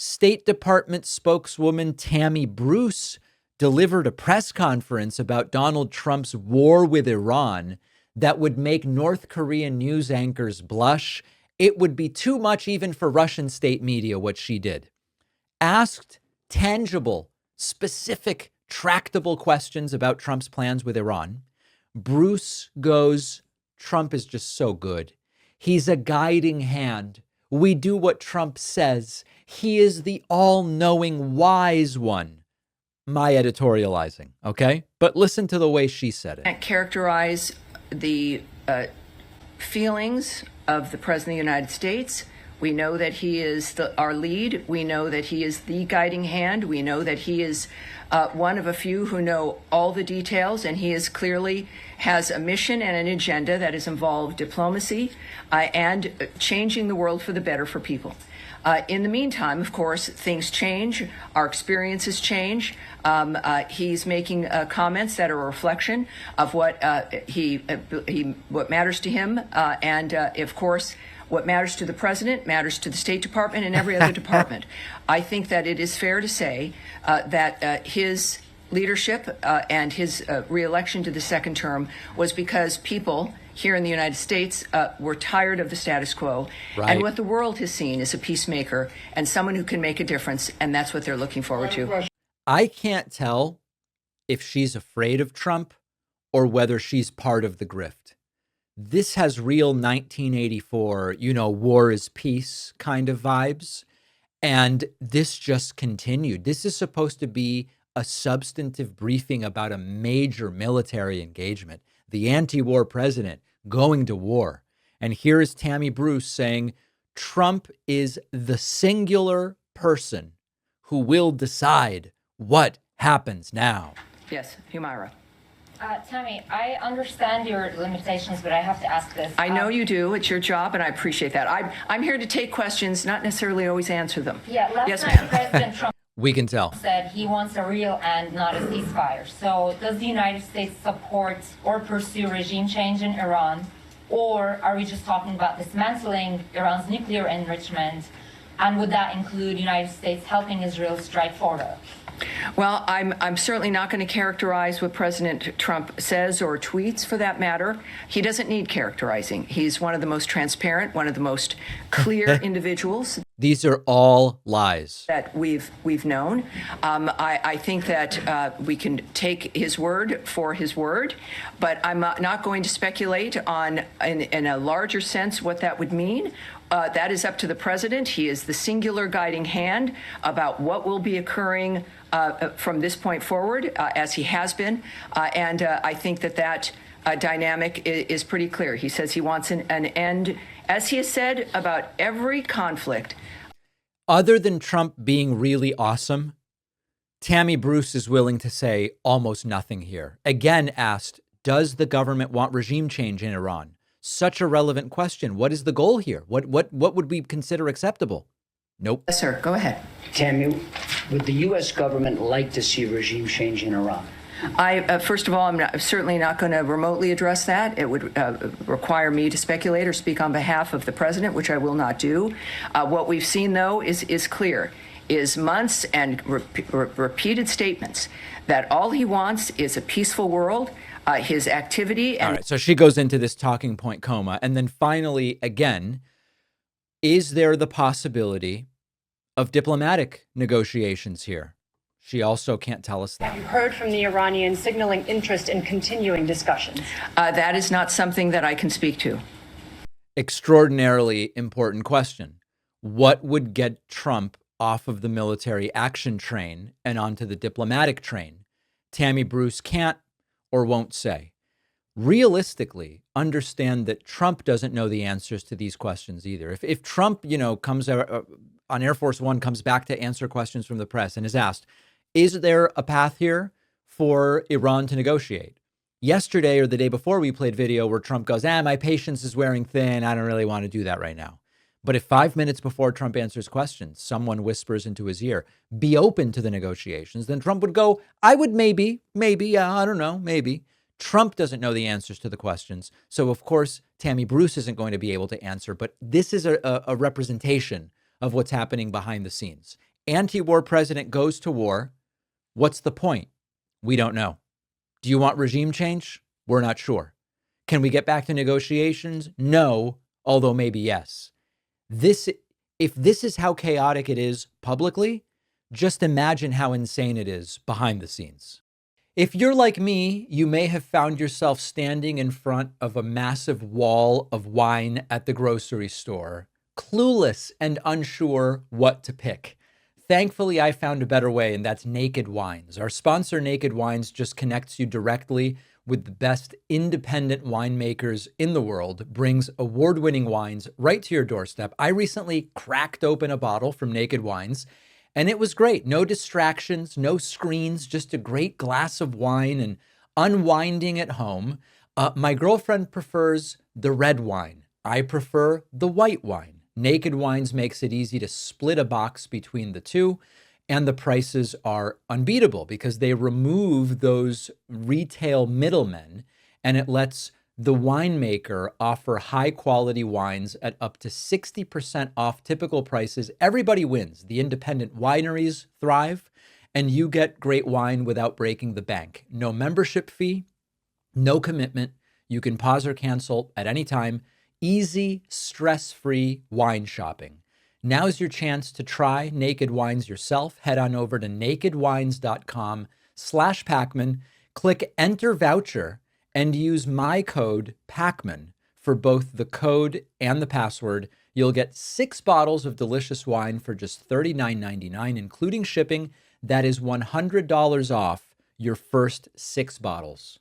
State Department spokeswoman Tammy Bruce delivered a press conference about Donald Trump's war with Iran that would make North Korean news anchors blush. It would be too much even for Russian state media, what she did. Asked tangible, specific, tractable questions about Trump's plans with Iran, Bruce goes, Trump is just so good. He's a guiding hand. We do what Trump says. He is the all-knowing wise one. My editorializing, okay? But listen to the way she said it. Can't characterize the feelings of the President of the United States. We know that he is our lead. We know that he is the guiding hand. We know that he is one of a few who know all the details, and he is clearly has a mission and an agenda that has involved diplomacy and changing the world for the better for people. In the meantime, of course, things change. Our experiences change. He's making comments that are a reflection of what what matters to him, and of course, what matters to the president matters to the State Department and every other department. I think that it is fair to say that his leadership and his reelection to the second term was because people here in the United States were tired of the status quo. Right. And what the world has seen is a peacemaker and someone who can make a difference. And that's what they're looking forward to. I can't tell if she's afraid of Trump or whether she's part of the grift. This has real 1984, war is peace kind of vibes. And this just continued. This is supposed to be a substantive briefing about a major military engagement. The anti-war president going to war. And here is Tammy Bruce saying Trump is the singular person who will decide what happens now. Yes, Humaira. Tammy, I understand your limitations, but I have to ask this. I know you do. It's your job, and I appreciate that. I'm here to take questions, not necessarily always answer them. Yeah, yes, night, President Trump we can tell. Said he wants a real end, not a ceasefire. So does the United States support or pursue regime change in Iran? Or are we just talking about dismantling Iran's nuclear enrichment? And would that include the United States helping Israel strike further? Well, I'm certainly not going to characterize what President Trump says or tweets, for that matter. He doesn't need characterizing. He's one of the most transparent, one of the most clear individuals. These are all lies that we've known. I think that we can take his word for his word, but I'm not going to speculate on, in a larger sense, what that would mean. That is up to the president. He is the singular guiding hand about what will be occurring from this point forward, as he has been. And I think that dynamic is pretty clear. He says he wants an end, as he has said, about every conflict. Other than Trump being really awesome, Tammy Bruce is willing to say almost nothing here. Again asked, does the government want regime change in Iran? Such a relevant question. What is the goal here? What would we consider acceptable? Nope. Yes, sir. Go ahead. Tammy, would the U.S. government like to see regime change in Iran? First of all, I'm certainly not going to remotely address that. It would require me to speculate or speak on behalf of the president, which I will not do. What we've seen, though, is clear, is months and repeated statements that all he wants is a peaceful world. His activity. And all right, so she goes into this talking point coma. And then finally, again, is there the possibility of diplomatic negotiations here? She also can't tell us that. Have you heard from the Iranians signaling interest in continuing discussions? That is not something that I can speak to. Extraordinarily important question. What would get Trump off of the military action train and onto the diplomatic train? Tammy Bruce can't or won't say. Realistically, understand that Trump doesn't know the answers to these questions either. If Trump, comes on Air Force One, comes back to answer questions from the press and is asked, is there a path here for Iran to negotiate? Yesterday or the day before, we played video where Trump goes, my patience is wearing thin. I don't really want to do that right now. But if 5 minutes before Trump answers questions, someone whispers into his ear, be open to the negotiations, then Trump would go, I would maybe, I don't know, maybe. Trump doesn't know the answers to the questions. So, of course, Tammy Bruce isn't going to be able to answer. But this is a representation of what's happening behind the scenes. Anti-war president goes to war. What's the point? We don't know. Do you want regime change? We're not sure. Can we get back to negotiations? No, although maybe yes. If this is how chaotic it is publicly, just imagine how insane it is behind the scenes. If you're like me, you may have found yourself standing in front of a massive wall of wine at the grocery store, clueless and unsure what to pick. Thankfully, I found a better way, and that's Naked Wines. Our sponsor, Naked Wines, just connects you directly with the best independent winemakers in the world, brings award-winning wines right to your doorstep. I recently cracked open a bottle from Naked Wines, and it was great. No distractions, no screens, just a great glass of wine and unwinding at home. My girlfriend prefers the red wine. I prefer the white wine. Naked Wines makes it easy to split a box between the two, and the prices are unbeatable because they remove those retail middlemen, and it lets the winemaker offer high quality wines at up to 60% off typical prices. Everybody wins. The independent wineries thrive, and you get great wine without breaking the bank. No membership fee, no commitment. You can pause or cancel at any time. Easy, stress-free wine shopping. Now's your chance to try Naked Wines yourself. Head on over to nakedwines.com/Pacman, click enter voucher, and use my code Pacman for both the code and the password. You'll get 6 bottles of delicious wine for just $39.99, including shipping. That is $100 off your first 6 bottles.